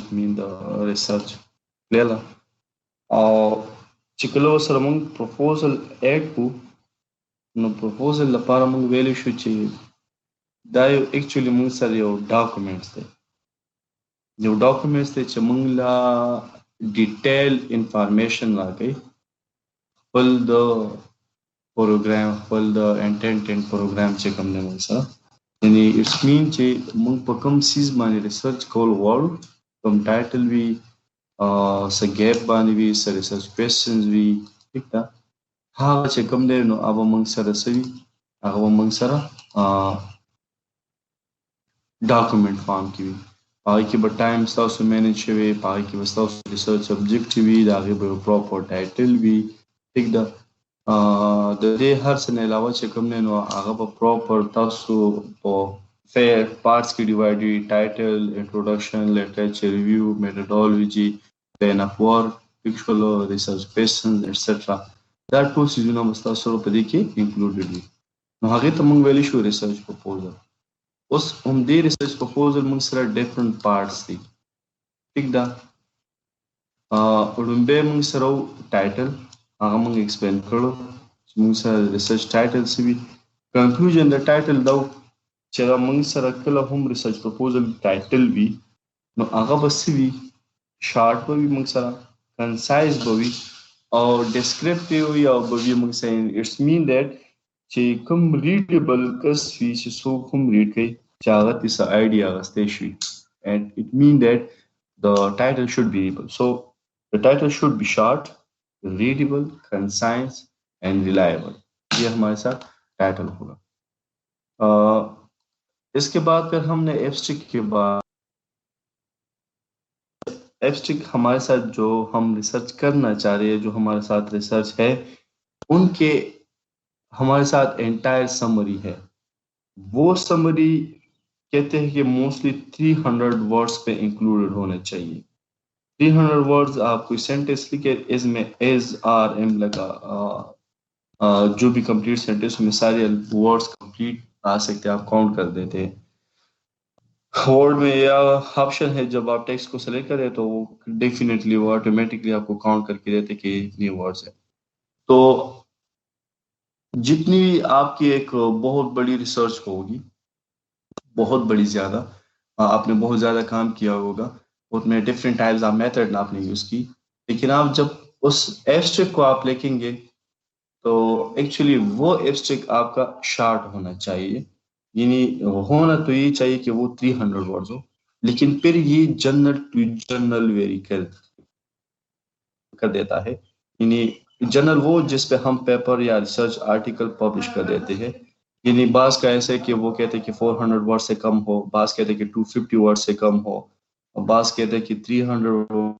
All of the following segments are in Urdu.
it mean the research clear او چې کله سره موږ پروپوزل اډ کو نو پروپوزل لپاره موږ ویلی شو چې دا یو اکچولی موږ سره یو ډاکومنټس دی چې موږ لا ډیټیل انفارمیشن راکوي خپل د پروګرام خپل د انټینټ پروګرام چې کوم دی موږ سره یعنی اټس مین چې موږ په کوم سیز باندې ریسرچ کول غواړو کوم ټایټل وي څه ګیپ باندې وي څه ریسرچ کوېسچنز وي ټیک ده هغه چې کوم دی نو هغه موږ سره څه وي هغه به موږ سره ډاکومنټ فارم کې وي په هغې کې به ټایم ستاسو مینج شوی په هغې کې به ستاسو ریسرچ سبجیکټ وي د هغې به یو پراپر ټایټل وي ټیک ده د دې هر څه نه علاوه چې کوم دی نو هغه به پراپر تاسو په فیر پارټس کې ډیوایډ وي title introduction literature review methodology plan of work pictorial research questions et cetera دا ټول څیزونه به ستاسو سره په دې کې انکلوډډ وي نو هغې ته موږ ویلی شو ریسرچ پروپوزل اوس همدې ریسرچ پروپوزل موږ سره ډفرنٹ پارټس دي ټیک ده وړومبی موږ سره ټایټل هغه موږ ایکسپلین کړو چې موږ سره ریسرچ ټایټل څه وي کنکلوژن د ټایټل دا چې هغه موږ سره کله هم ریسرچ پروپوزل ټایټل وي نو هغه به څه وي شارټ به وي موږ سره کنسایز به وي او ډسکرپټیو یا به وي موږ سره اټس مین دیټ چې کوم ریډیبل کس وي چې څوک هم ریډ کوي چې هغه ترې څه آیډیا اخیستی شي and it mean that the title should be readable. So the title should be short, readable, concise and reliable. یہ ہمارے ساتھ ٹائٹل ہوگا. اس کے بعد پھر ہم نے ایبسٹریکٹ کے بعد ایبسٹریکٹ ہمارے ساتھ جو ہم ریسرچ کرنا چاہ رہے ہیں جو ہمارے ساتھ ریسرچ ہے ان کے ہمارے ساتھ انٹائر سمری ہے. وہ سمری کہتے ہیں کہ موسٹلی 300 ورڈس پہ انکلوڈڈ ہونا چاہیے. 300 ورڈز آپ کوئی سینٹینس لکھے از میں ایز آر ایم لگا جو بھی کمپلیٹ سینٹینس میں سارے ورڈز کمپلیٹ آ سکتے آپ کاؤنٹ کر دیتے ہیں. ورڈ میں یا آپشن ہے جب آپ ٹیکسٹ کو سلیکٹ کریں تو وہ ڈیفینیٹلی وہ آٹومیٹکلی آپ کو کاؤنٹ کر کے دیتے کہ اتنی ورڈز ہیں. تو جتنی آپ کی ایک بہت بڑی ریسرچ ہوگی بہت بڑی زیادہ آپ نے بہت زیادہ کام کیا ہوگا اس میں ڈفرینٹ ٹائپس آف میتھڈ آپ نے یوز کی لیکن آپ جب اس ایبسٹریکٹ کو آپ لکھیں گے تو ایکچولی وہ ایبسٹریکٹ آپ کا شارٹ ہونا چاہیے یعنی ہونا تو یہ چاہیے کہ وہ 300 ورڈز ہو لیکن پھر یہ جنرل ٹو جنرل ویری کر دیتا ہے یعنی جنرل وہ جس پہ ہم پیپر یا ریسرچ آرٹیکل پبلش کر دیتے ہیں یعنی بعض کا ایسے کہ وہ کہتے ہیں کہ 400 ورڈ سے کم ہو بعض کہتے ہیں کہ 250 ورڈ سے کم ہو بعض کہتے ہیں کہ 300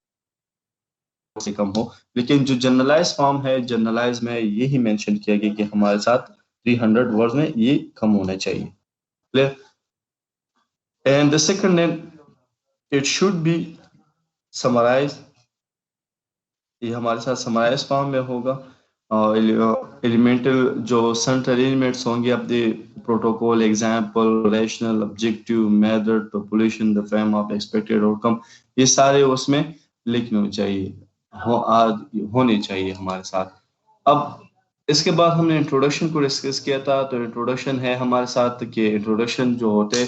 سے کم ہو لیکن جو جنرلائز فارم ہے جنرلائز میں یہی مینشن کیا گیا کہ ہمارے ساتھ 300 ورڈ میں یہ کم ہونا چاہیے. Clear. And the second it should be summarise یہ ہمارے ساتھ سمرائز فارم میں ہوگا. ایلیمنٹل جو سنٹ ارینجمنٹس ہوں گے اپنے protocol example rational objective method population the frame of expected out کم یہ سارے اس میں لکھنے چاہیے ہونے چاہیے ہمارے ساتھ. اب اس کے بعد ہم نے انٹروڈکشن کو ڈسکس کیا تھا تو انٹروڈکشن ہے ہمارے ساتھ کہ انٹروڈکشن جو ہوتے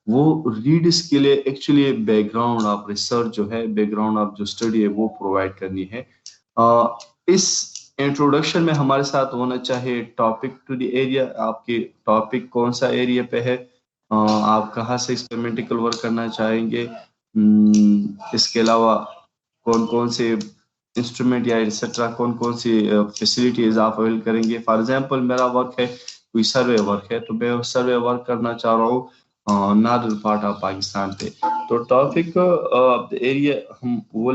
وہ ریڈرس کے لیے actually back ground of research جو ہے بیک گراؤنڈ آف جو اسٹڈی ہے وہ پرووائڈ کرنی ہے. اس انٹروڈکشن میں ہمارے ساتھ ہونا چاہیے ٹاپک ٹو دی ایریا آپ کے ٹاپک کون سا ایریا پہ ہے آپ کہاں سے ایکسپیریمنٹل ورک کرنا چاہیں گے اس کے علاوہ کون کون سے انسٹرومنٹ یا ایٹسٹرا کون کون سی فیسلٹیز آپ اویل کریں گے. فار ایگزامپل میرا ورک ہے کوئی سروے ورک ہے تو میں سروے ورک کرنا چاہ رہا ہوں ناردرن پارٹ آف پاکستان پہ تو ٹاپک ایریا ہم وہ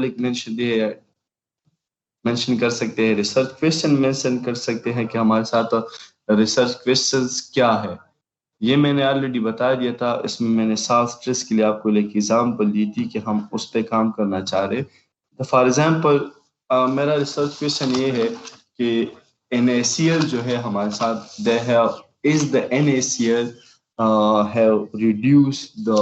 مینشن کر سکتے ہیں. ریسرچ کویسچن مینشن کر سکتے ہیں کہ ہمارے ساتھ ریسرچ کویسچنز کیا ہے یہ میں نے آلریڈی بتا دیا تھا. اس میں میں نے سالف اسٹریس کے لیے آپ کو ایک ایگزامپل دی تھی کہ ہم اس پہ کام کرنا چاہ رہے. فار ایگزامپل میرا ریسرچ کویسچن یہ ہے کہ NaCl جو ہے ہمارے ساتھ is the NaCl have reduced the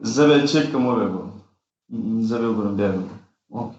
زبل تشيك كموريبو، زبل برم بيرو. اوكي.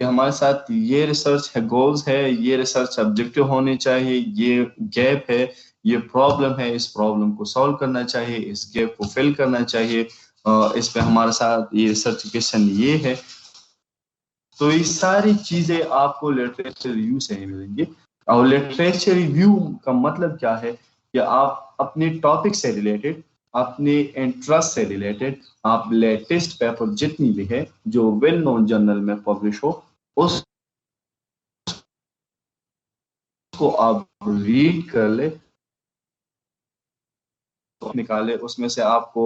کہ ہمارے ساتھ یہ ریسرچ ہے، گولز ہے، یہ ریسرچ آبجیکٹو ہونے چاہیے، یہ گیپ ہے، یہ پرابلم ہے، اس پرابلم کو سالو کرنا چاہیے، اس گیپ کو فل کرنا چاہیے، اس پہ ہمارے ساتھ یہ سرٹیفکیشن یہ ہے. تو یہ ساری چیزیں آپ کو لٹریچر ریویو سے ہی ملیں گی. اور لٹریچر ریویو کا مطلب کیا ہے کہ آپ اپنے ٹاپک سے ریلیٹڈ، اپنے انٹرسٹ سے ریلیٹڈ، آپ لیٹسٹ پیپر جتنی بھی ہے جو ویل نون جرنل میں پبلش ہو، اس کو آپ ریڈ کر لیں، نکالے، اس میں سے آپ کو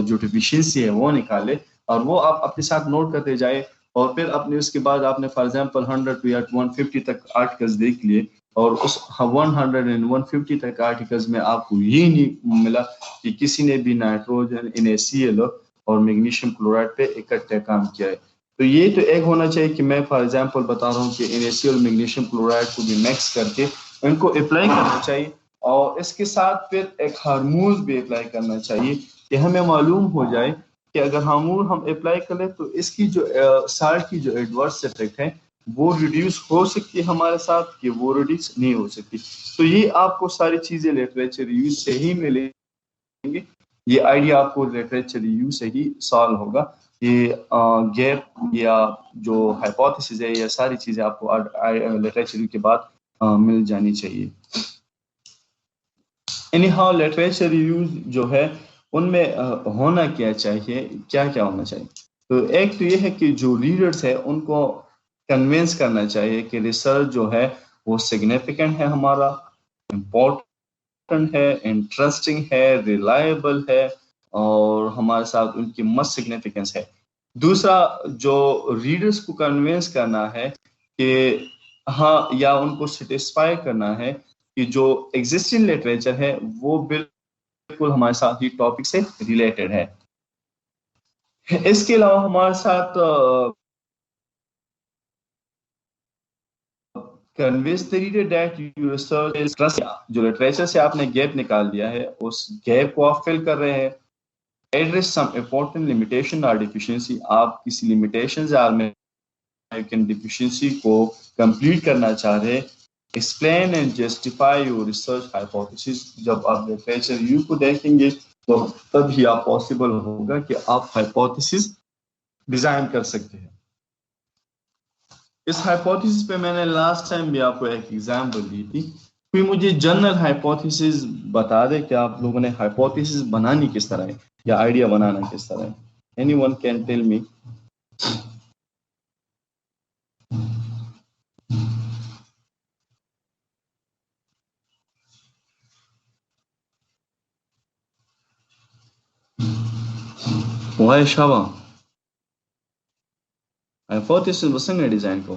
جو ڈیفیشنسی ہے وہ نکالے، اور وہ آپ اپنے ساتھ نوٹ کرتے جائے. اور پھر اپنے اس کے بعد آپ نے فار ایگزامپل 100 یا 150 تک آرٹیکلز دیکھ لیے، اور اس 100 and 150 تک آرٹیکلز میں آپ کو یہ نہیں ملا کہ کسی نے بھی نائٹروجن NaCl اور میگنیشیم کلورائڈ پہ اکٹھے کام کیا ہے. تو یہ تو ایک ہونا چاہیے کہ میں فار ایگزامپل بتا رہا ہوں کہ NaCl اور میگنیشیم کلورائڈ کو بھی مکس کر کے ان کو اپلائی کرنا چاہیے. اور اس کے ساتھ پھر ایک ہارمونز بھی اپلائی کرنا چاہیے کہ ہمیں معلوم ہو جائے کہ اگر ہارمون ہم اپلائی کریں تو اس کی جو سالٹ کی جو ایڈورس افیکٹ ہے وہ ریڈیوس ہو سکتی ہے ہمارے ساتھ، کہ وہ ریڈیوس نہیں ہو سکتی. تو یہ آپ کو ساری چیزیں لٹریچر ریویو سے ہی ملیں گے. یہ آئیڈیا آپ کو لٹریچر ریویو سے ہی سالو ہوگا. یہ گیپ یا جو ہائپوتھیسز ہے، یہ ساری چیزیں آپ کو لٹریچر ریویو کے بعد مل جانی چاہیے. اینی ہاؤ لٹریچر ریویوز جو ہے ان میں ہونا کیا چاہیے، کیا کیا ہونا چاہیے. تو ایک تو یہ ہے کہ جو ریڈرز ہے ان کو کنوینس کرنا چاہیے کہ ریسرچ جو ہے وہ سگنیفیکنٹ ہے، ہمارا امپورٹنٹ ہے، انٹرسٹنگ ہے، ریلائبل ہے، اور ہمارے ساتھ ان کی مست سگنیفیکنس ہے. دوسرا جو ریڈرز کو کنوینس کرنا ہے کہ ہاں، یا ان کو سیٹسفائی کرنا ہے کہ جو ایگزسٹنگ لٹریچر ہے وہ بالکل ہمارے ساتھ ہی ٹاپک سے ریلیٹڈ ہے. اس کے علاوہ ہمارے ساتھ convince the reader that your research is trust. جو لٹریچر سے آپ نے گیپ نکال دیا ہے اس گیپ کو آپ فل کر رہے ہیں. address some important limitation or deficiency. آپ کسی limitations یا deficiency کو complete کرنا چاہ رہے. explain and justify your research hypothesis. جب آپ لٹریچر ریویو کو دیکھیں گے تو تب ہی آپ پاسبل ہوگا کہ آپ ہائپوتھیسس ڈیزائن کر سکتے ہیں. اس ہائپوتھیسس پہ میں نے لاسٹ ٹائم بھی آپ کو ایک ایگزامپل دی تھی. کوئی مجھے جنرل ہائپوتھیسس بتا دے کہ آپ لوگوں نے ہائپوتھیسس بنانی کس طرح ہے یا آئیڈیا بنانا کس طرح ہے. Any one can tell me. وای شابه هایپوتھیسس به څنګه ډیزاین کوو؟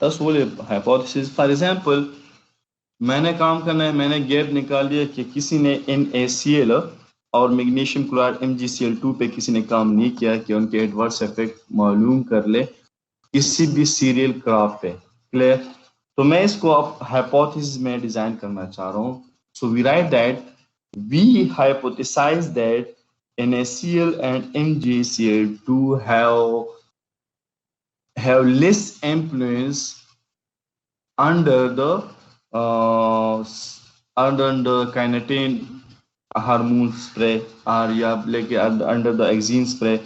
تاسو ولې ہائپوتھیسس فار ایگزامپل میں نے کام کرنا ہے، میں نے گیپ نکال دیا کہ کسی نے NaCl اور میگنیشیم کلورائڈ MgCl2 پہ کسی نے کام نہیں کیا کہ ان کے ایڈورس افیکٹ معلوم کر لے کسی بھی سیریل کراپ پہ. کلیئر؟ تو میں اس کو اب ہائپوتھیسس میں ڈیزائن کرنا چاہ رہا ہوں. So we write that we hypothesize that NaCl and MgCl2 have less influence under the kinetine hormone spray اور یا لیکن انڈر دا ایگزین اسپرے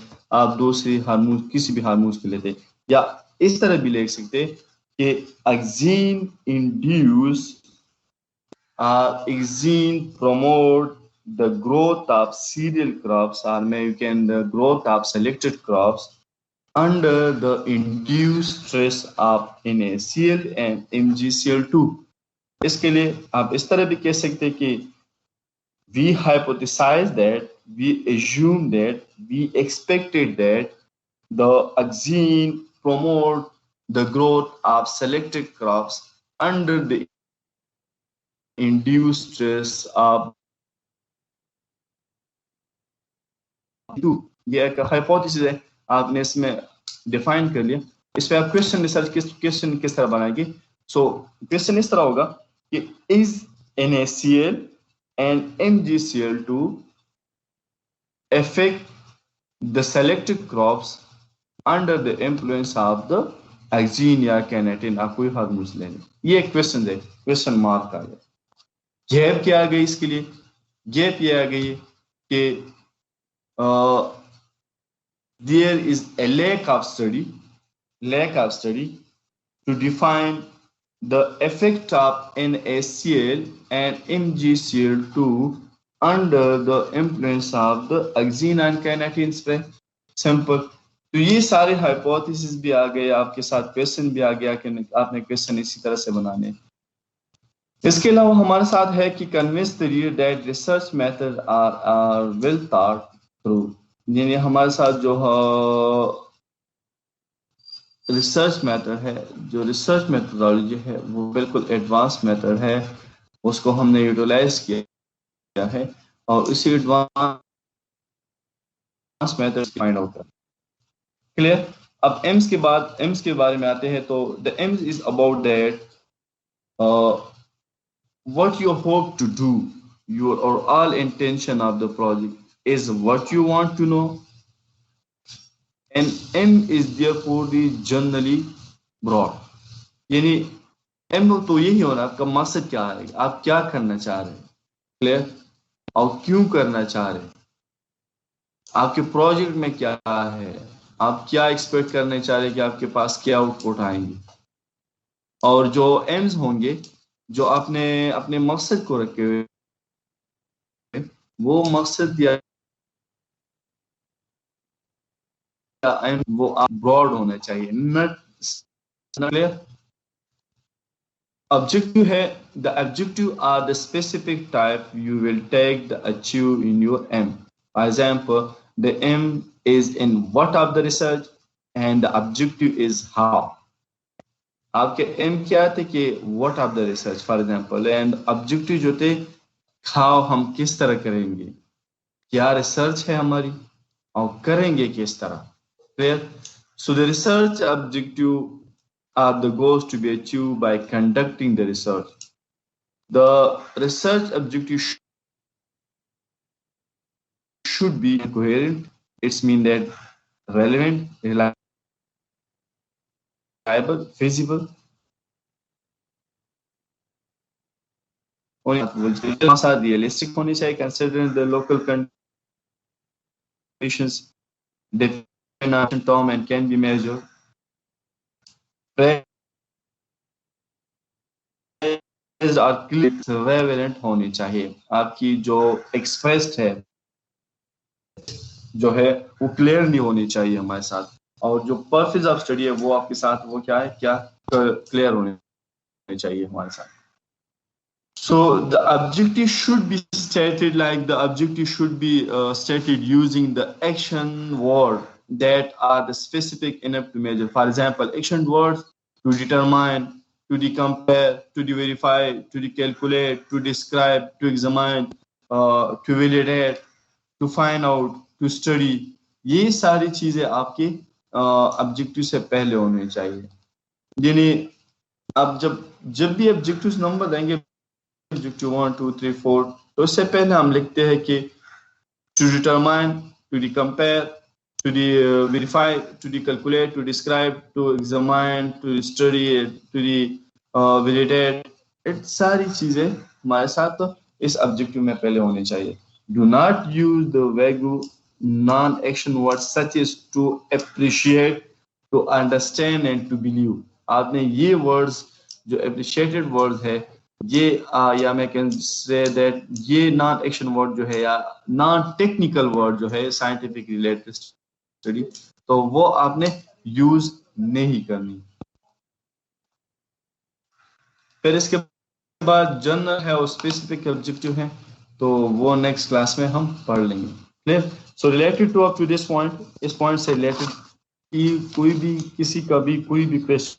آپ دوسری ہارمون کسی بھی ہارمونس پہ لیتے، یا اس طرح بھی لکھ سکتے کہ auxin induce auxin promote the growth of cereal crops, or maybe you can the growth of selected crops under the induced stress of NaCl and MgCl2. اس کے لیے آپ اس طرح بھی کہہ سکتے کہ we hypothesize that, we assume that, we expected that the auxine promote the growth of selected crops under the induced stress of یہ ایک ہائپوتھیسس ہے, آپ نے اس میں ڈیفائن کر لیا. اس پہ آپ کوشچن ریسرچ کوشچن کس طرح بنائیں گے؟ سو کوشچن اس طرح ہوگا کہ از NaCl and MgCl2 affect the selected crops under the influence of the axine یا کینیٹن, آپ کوئی ہارمونس لیں. یہ ایک کوشچن ہے, کوشچن مارک آ گیا. گیپ کیا آ گئی اس کے لیے؟ گیپ یہ آ گئی کہ there is a lack of study to define the effect of NaCl and MgCl2 under the influence of the axine and kinetins پہ. سمپل. تو یہ سارے ہائپوتھیسس بھی آ گئے, آپ کے ساتھ کویشچن بھی آ گیا کہ آپ نے کویشچن اسی طرح سے بنانے. اس کے علاوہ ہمارے ساتھ ہے کہ convince the reader that research methods are well thought through. یعنی ہمارے ساتھ جو ریسرچ میتھڈ ہے, جو ریسرچ میتھڈالوجی ہے وہ بالکل ایڈوانس میتھڈ ہے, اس کو ہم نے یوٹیلائز کیا ہے اور اسی ایڈوانس میتھڈ فائنڈ آؤٹ کر. کلیئر. اب ایمس کے بعد ایمس کے بارے میں آتے ہیں. تو the aims is about that what you hope to do, your overall intention of the project is what you want to know, and aim is therefore the generally broad. یعنی ایم تو یہی ہونا, آپ کا مقصد کیا ہے, آپ کیا کرنا چاہ رہے ہیں, کلیئر, اور کیوں کرنا چاہ رہے ہیں, آپ کے پروجیکٹ میں کیا ہے, آپ کیا ایکسپیکٹ کرنے چاہ رہے ہیں کہ آپ کے پاس کیا آؤٹ پٹ آئیں گے. اور جو ایمز ہوں گے جو آپ نے اپنے مقصد کو رکھے ہوئے, وہ مقصد یا وہ براڈ ہونا چاہیے, نٹ objective ہے. the objective are the specific type you will take to achieve in your aim. For example, the aim is in what of the research and the objective is how. آپ کے ایم کیا تھے کہ what of the research for example, and objective جو تھے how, ہم کس طرح کریں گے, کیا ریسرچ ہے ہماری اور کریں گے کس طرح. Clear? So the research objective are the goals to be achieved by conducting the research. The research objective should be coherent. It's mean that relevant, reliable, feasible. Realistic honi chahiye considering the local conditions, define term and can be measured. اور ریلیونٹ ہونی چاہیے. آپ کی جو ایکسپریسڈ ہے جو ہے وہ کلیئر نہیں ہونی چاہیے ہمارے ساتھ, اور جو پرپز آف اسٹڈی ہے وہ آپ کے ساتھ وہ کیا ہے, کیا کلیئر ہونی چاہیے ہمارے ساتھ. So the objective should be stated like the objective should be stated using the action word that are the specific enough to measure. For example, action words to determine, to compare, to verify, to calculate, to describe, to examine, to validate, to find out, to study. یہ ساری چیزیں آپ کے آبجیکٹیو سے پہلے ہونے چاہیے. یعنی آپ جب بھی آبجیکٹیو نمبر دیں گے, آبجیکٹیو 1 2 3 4, تو اس سے پہلے ہم لکھتے ہیں کہ to determine, to compare, to verify, to calculate, to describe, to examine, to study, to validate. ساری چیزیں ہمارے ساتھ اس آبجیکٹیو میں پہلے ہونی چاہیے. Do not use the vague non-action words such as to appreciate, to understand and to believe. آپ نے یہ words جو appreciated words ہے یہ یا میں کین سے دیٹ یہ نان ایکشن ورڈ جو ہے یا نان ٹیکنیکل ورڈ جو ہے سائنٹیفک ریلیٹڈ اسٹڈی, تو وہ آپ نے یوز نہیں کرنی. پھر اس کے بعد جنرل ہے اور اسپیسیفک آبجیکٹیو ہے, تو وہ نیکسٹ کلاس میں ہم پڑھ لیں گے. Clear. So related to up to this point, اس پوائنٹ سے ریلیٹڈ کوئی بھی کسی کا بھی کوئی بھی question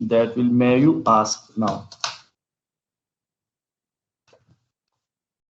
that will may you ask now.